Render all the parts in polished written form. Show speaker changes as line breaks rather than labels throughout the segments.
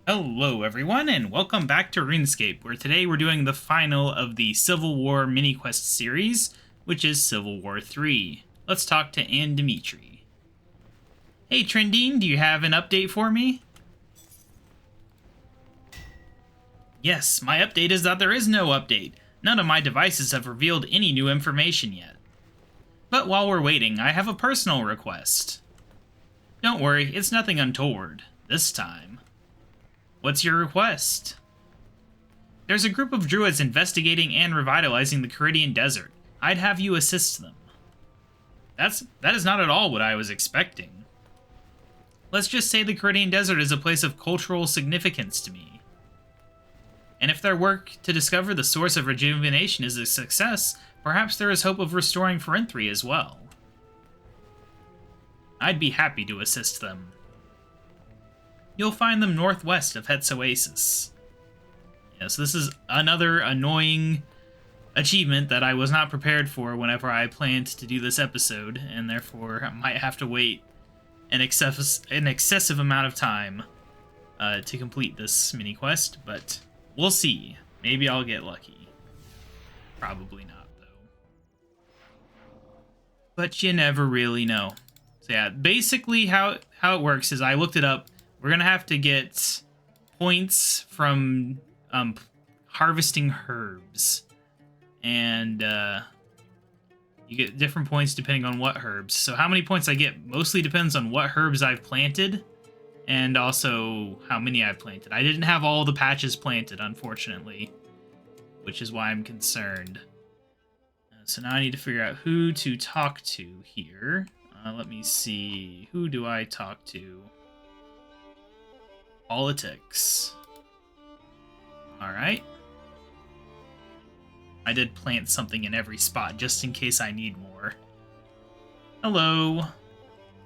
Hello everyone, and welcome back to RuneScape, where today we're doing the final of the Civil War mini-quest series, which is Civil War 3. Let's talk to Ann Dimitri. Hey Trendine, do you have an update for me? Yes, my update is that there is no update. None of my devices have revealed any new information yet. But while we're waiting, I have a personal request. Don't worry, it's nothing untoward. This time. What's your request? There's a group of druids investigating and revitalizing the Caridian Desert. I'd have you assist them. That is not at all what I was expecting. Let's just say the Caridian Desert is a place of cultural significance to me. And if their work to discover the source of rejuvenation is a success, perhaps there is hope of restoring Pharynthri as well. I'd be happy to assist them. You'll find them northwest of Het's Oasis. So this is another annoying achievement that I was not prepared for whenever I planned to do this episode, and therefore I might have to wait an excessive amount of time to complete this mini-quest, but we'll see. Maybe I'll get lucky. Probably not, though. But you never really know. So yeah, basically how it works is I looked it up. We're going to have to get points from harvesting herbs. And you get different points depending on what herbs. So how many points I get mostly depends on what herbs I've planted. And also how many I've planted. I didn't have all the patches planted, unfortunately. Which is why I'm concerned. So now I need to figure out who to talk to here. Let me see. Who do I talk to? Politics. Alright. I did plant something in every spot, just in case I need more. Hello.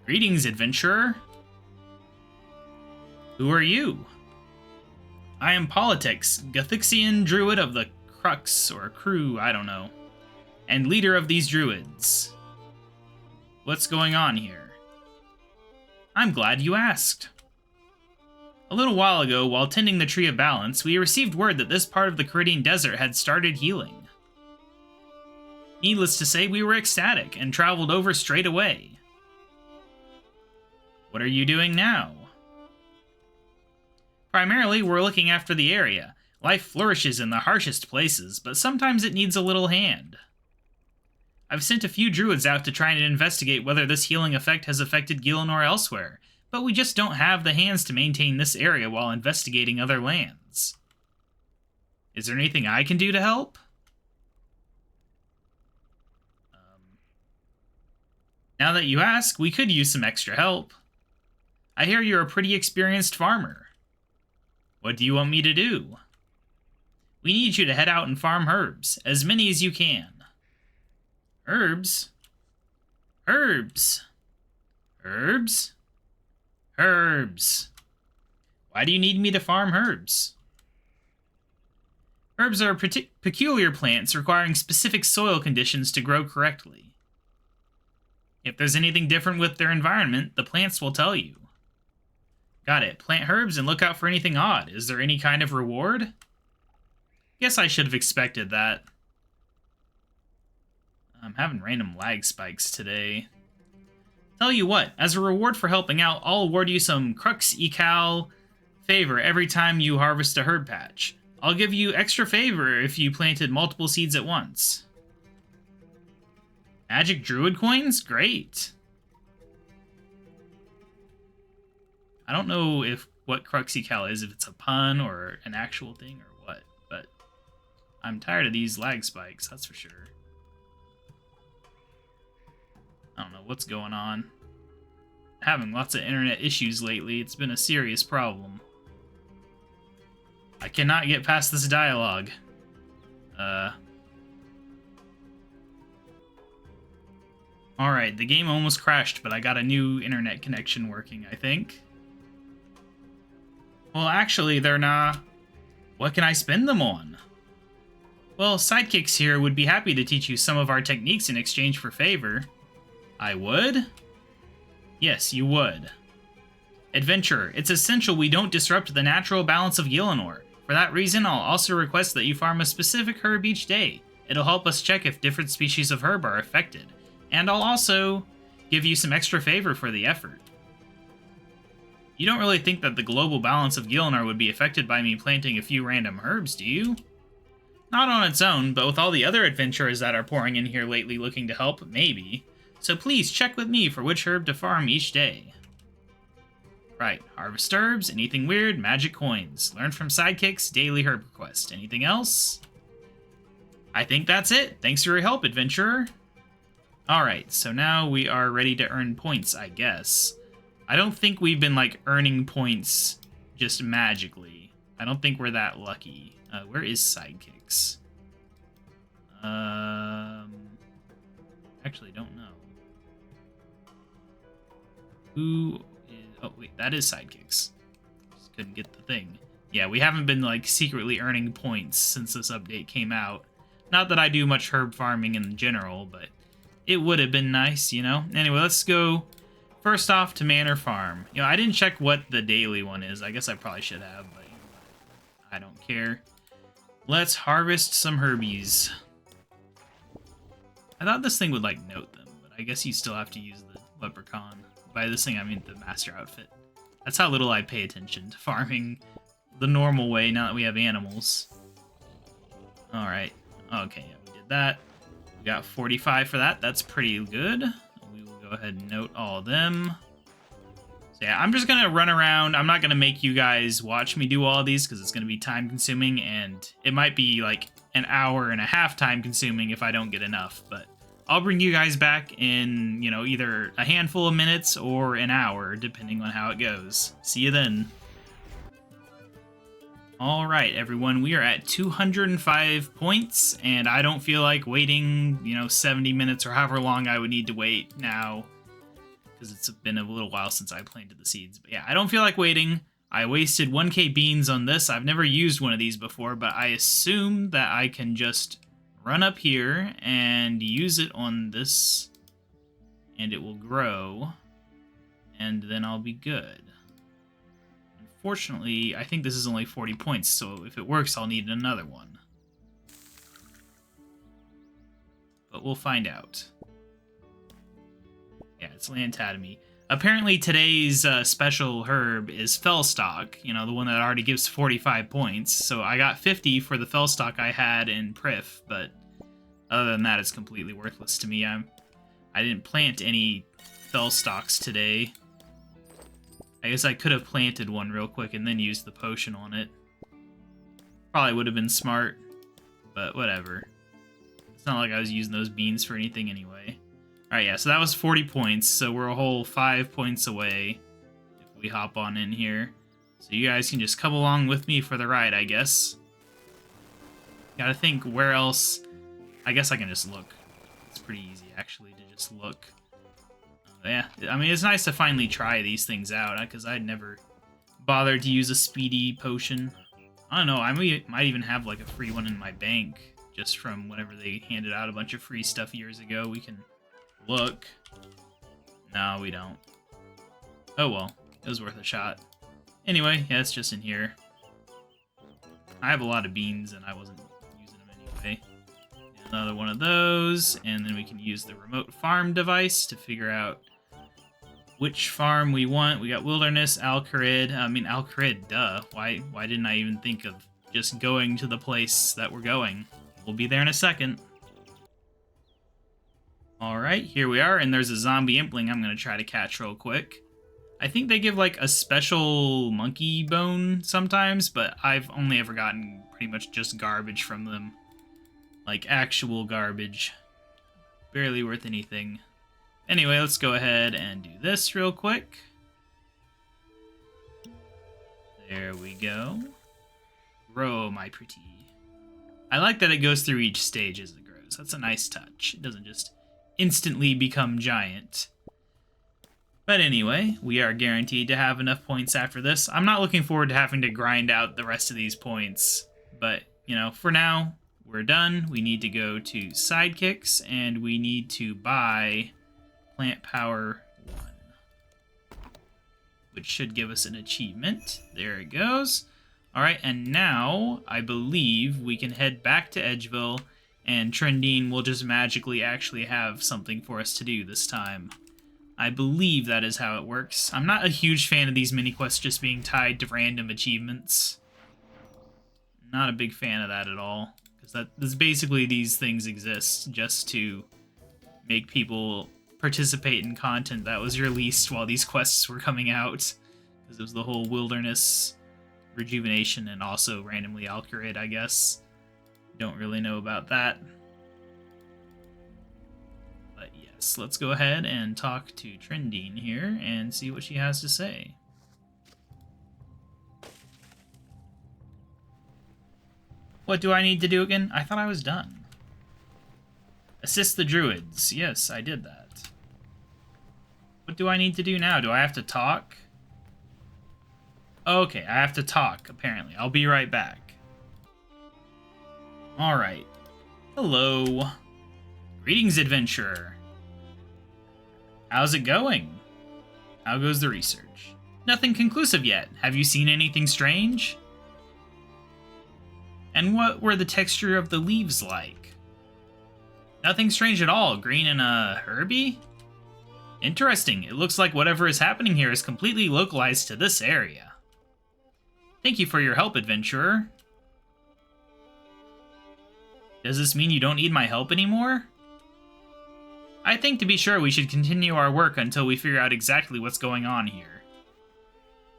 Greetings, adventurer. Who are you? I am Politics, Gathixian druid of the Crux, or Crew, I don't know, and leader of these druids. What's going on here? I'm glad you asked. A little while ago, while tending the Tree of Balance, we received word that this part of the Caridian Desert had started healing. Needless to say, we were ecstatic and traveled over straight away. What are you doing now? Primarily, we're looking after the area. Life flourishes in the harshest places, but sometimes it needs a little hand. I've sent a few druids out to try and investigate whether this healing effect has affected Gielinor elsewhere, but we just don't have the hands to maintain this area while investigating other lands. Is there anything I can do to help? Now that you ask, we could use some extra help. I hear you're a pretty experienced farmer. What do you want me to do? We need you to head out and farm herbs, as many as you can. Herbs? Herbs? Herbs? Herbs. Why do you need me to farm herbs? Herbs are peculiar plants requiring specific soil conditions to grow correctly. If there's anything different with their environment, the plants will tell you. Got it. Plant herbs and look out for anything odd. Is there any kind of reward? Guess I should have expected that. I'm having random lag spikes today. Tell you what, as a reward for helping out, I'll award you some Crux Ecal favor every time you harvest a herb patch. I'll give you extra favor if you planted multiple seeds at once. Magic Druid coins? Great. I don't know what Crux Ecal is, if it's a pun or an actual thing or what, but I'm tired of these lag spikes, that's for sure. I don't know what's going on. Having lots of internet issues lately. It's been a serious problem. I cannot get past this dialogue. Alright, the game almost crashed, but I got a new internet connection working, I think. Well, actually, they're not. What can I spend them on? Well, sidekicks here would be happy to teach you some of our techniques in exchange for favor. I would? Yes, you would. Adventurer, it's essential we don't disrupt the natural balance of Gielinor. For that reason, I'll also request that you farm a specific herb each day. It'll help us check if different species of herb are affected. And I'll also give you some extra favor for the effort. You don't really think that the global balance of Gielinor would be affected by me planting a few random herbs, do you? Not on its own, but with all the other adventurers that are pouring in here lately looking to help, maybe. So please check with me for which herb to farm each day. Right, harvest herbs, anything weird, magic coins. Learn from sidekicks, daily herb request. Anything else? I think that's it. Thanks for your help, adventurer. Alright, so now we are ready to earn points, I guess. I don't think we've been, like, earning points just magically. I don't think we're that lucky. Where is sidekicks? Actually, don't know. Who is... Oh, wait, that is sidekicks. Just couldn't get the thing. Yeah, we haven't been, like, secretly earning points since this update came out. Not that I do much herb farming in general, but it would have been nice, you know? Anyway, let's go first off to Manor Farm. You know, I didn't check what the daily one is. I guess I probably should have, but I don't care. Let's harvest some herbies. I thought this thing would, like, note them, but I guess you still have to use the leprechaun. By this thing, I mean the master outfit. That's how little I pay attention to farming the normal way now that we have animals. Alright. Okay, yeah, we did that. We got 45 for that. That's pretty good. We will go ahead and note all of them. So yeah, I'm just going to run around. I'm not going to make you guys watch me do all of these because it's going to be time consuming, and it might be like an hour and a half time consuming if I don't get enough, but I'll bring you guys back in, you know, either a handful of minutes or an hour, depending on how it goes. See you then. Alright, everyone, we are at 205 points, and I don't feel like waiting, you know, 70 minutes or however long I would need to wait now, because it's been a little while since I planted the seeds. But yeah, I don't feel like waiting. I wasted 1k beans on this. I've never used one of these before, but I assume that I can just run up here and use it on this, and it will grow, and then I'll be good. Unfortunately, I think this is only 40 points, so if it works, I'll need another one. But we'll find out. Yeah, it's Lantatomy. Apparently today's special herb is Fellstock, you know, the one that already gives 45 points. So I got 50 for the Fellstock I had in Prif, but other than that, it's completely worthless to me. I didn't plant any Fellstocks today. I guess I could have planted one real quick and then used the potion on it. Probably would have been smart, but whatever. It's not like I was using those beans for anything anyway. Alright, yeah, so that was 40 points, so we're a whole 5 points away if we hop on in here. So you guys can just come along with me for the ride, I guess. Gotta think where else... I guess I can just look. It's pretty easy, actually, to just look. Yeah, I mean, it's nice to finally try these things out, because I'd never bothered to use a speedy potion. I don't know, I might even have, like, a free one in my bank, just from whenever they handed out a bunch of free stuff years ago. We can look. No, we don't. Oh, well, it was worth a shot. Anyway, yeah, it's just in here. I have a lot of beans, and I wasn't using them anyway. Another one of those, and then we can use the remote farm device to figure out which farm we want. We got Wilderness, Alcarid. I mean, Alcarid, duh. Why didn't I even think of just going to the place that we're going? We'll be there in a second. Alright, here we are, and there's a zombie impling I'm going to try to catch real quick. I think they give, like, a special monkey bone sometimes, but I've only ever gotten pretty much just garbage from them. Like, actual garbage. Barely worth anything. Anyway, let's go ahead and do this real quick. There we go. Grow, my pretty. I like that it goes through each stage as it grows. That's a nice touch. It doesn't just instantly become giant. But anyway, we are guaranteed to have enough points after this. I'm not looking forward to having to grind out the rest of these points. But, you know, for now, we're done. We need to go to Sidekicks, and we need to buy Plant Power 1. which should give us an achievement. There it goes. All right, and now I believe we can head back to Edgeville, and Trendine will just magically actually have something for us to do this time. I believe that is how it works. I'm not a huge fan of these mini-quests just being tied to random achievements. Not a big fan of that at all. Because basically these things exist just to make people participate in content that was released while these quests were coming out. Because it was the whole wilderness rejuvenation and also randomly Alcurid, I guess. Don't really know about that. But yes, let's go ahead and talk to Trendine here and see what she has to say. What do I need to do again? I thought I was done. Assist the druids. Yes, I did that. What do I need to do now? Do I have to talk? Okay, I have to talk, apparently. I'll be right back. Alright. Hello. Greetings, adventurer. How's it going? How goes the research? Nothing conclusive yet. Have you seen anything strange? And what were the texture of the leaves like? Nothing strange at all. Green and herby? Interesting. It looks like whatever is happening here is completely localized to this area. Thank you for your help, adventurer. Does this mean you don't need my help anymore? I think to be sure we should continue our work until we figure out exactly what's going on here.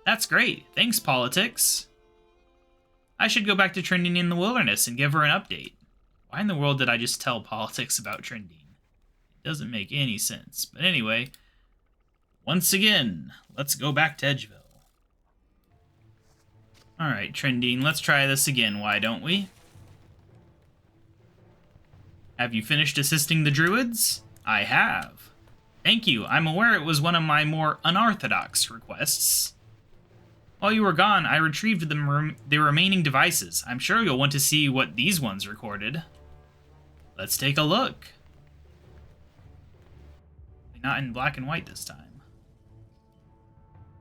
That's great. Thanks, Politics. I should go back to Trendine in the wilderness and give her an update. Why in the world did I just tell Politics about Trendine? It doesn't make any sense. But anyway, once again, let's go back to Edgeville. Alright, Trendine, let's try this again, why don't we? Have you finished assisting the druids? I have. Thank you. I'm aware it was one of my more unorthodox requests. While you were gone, I retrieved the remaining devices. I'm sure you'll want to see what these ones recorded. Let's take a look. Not in black and white this time.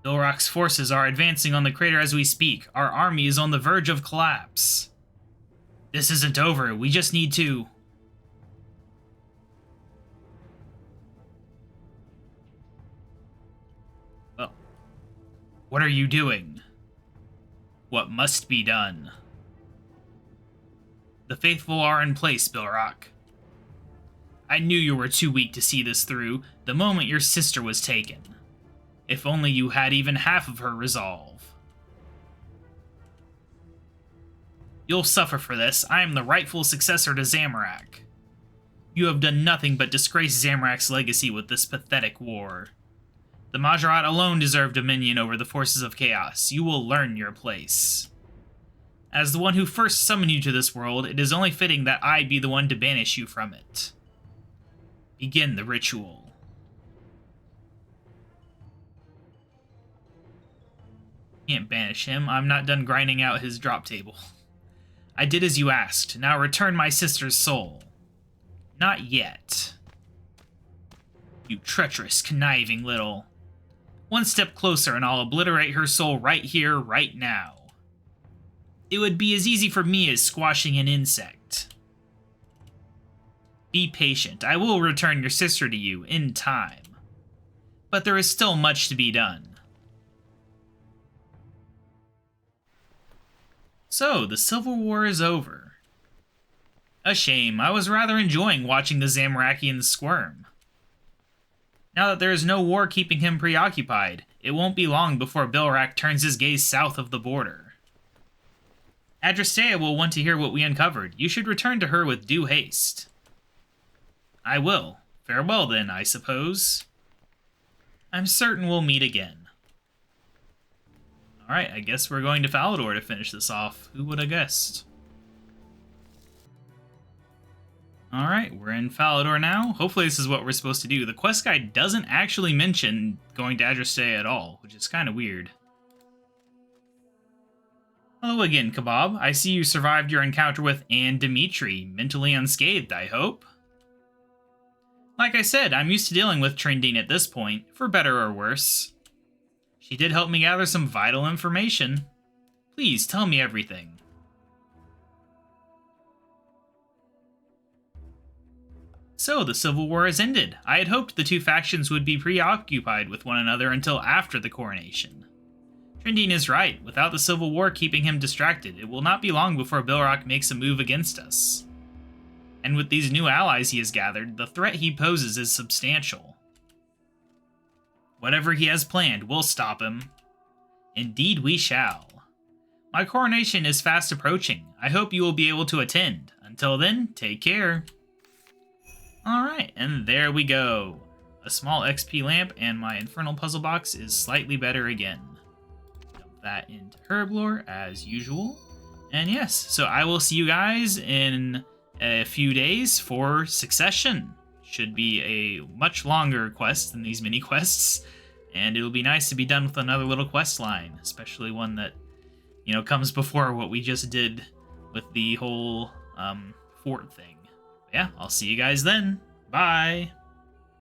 Bilrock's forces are advancing on the crater as we speak. Our army is on the verge of collapse. This isn't over. We just need to... Well, what are you doing? What must be done? The faithful are in place, Bilrock. I knew you were too weak to see this through the moment your sister was taken. If only you had even half of her resolve. You'll suffer for this. I am the rightful successor to Zamorak. You have done nothing but disgrace Zamorak's legacy with this pathetic war. The Majorat alone deserve dominion over the forces of chaos. You will learn your place. As the one who first summoned you to this world, it is only fitting that I be the one to banish you from it. Begin the ritual. Can't banish him. I'm not done grinding out his drop table. I did as you asked. Now return my sister's soul. Not yet. You treacherous, conniving little... One step closer and I'll obliterate her soul right here, right now. It would be as easy for me as squashing an insect. Be patient. I will return your sister to you in time. But there is still much to be done. So, the Civil War is over. A shame. I was rather enjoying watching the Zamorakians squirm. Now that there is no war keeping him preoccupied, it won't be long before Bilrak turns his gaze south of the border. Adrastea will want to hear what we uncovered. You should return to her with due haste. I will. Farewell then, I suppose. I'm certain we'll meet again. Alright, I guess we're going to Falador to finish this off. Who would have guessed? Alright, we're in Falador now. Hopefully this is what we're supposed to do. The quest guide doesn't actually mention going to Adrastea at all, which is kind of weird. Hello again, KaBob. I see you survived your encounter with Anne Dimitri, mentally unscathed, I hope. Like I said, I'm used to dealing with Trendine at this point, for better or worse. She did help me gather some vital information. Please tell me everything. So, the Civil War has ended. I had hoped the two factions would be preoccupied with one another until after the coronation. Trendine is right. Without the Civil War keeping him distracted, it will not be long before Bilrock makes a move against us. And with these new allies he has gathered, the threat he poses is substantial. Whatever he has planned, we'll stop him. Indeed we shall. My coronation is fast approaching. I hope you will be able to attend. Until then, take care. Alright, and there we go. A small XP lamp and my Infernal Puzzle Box is slightly better again. Dump that into Herblore as usual. And yes, so I will see you guys in a few days for Succession. Should be a much longer quest than these mini quests. And it'll be nice to be done with another little quest line, especially one that, you know, comes before what we just did with the whole fort thing. Yeah, I'll see you guys then. Bye.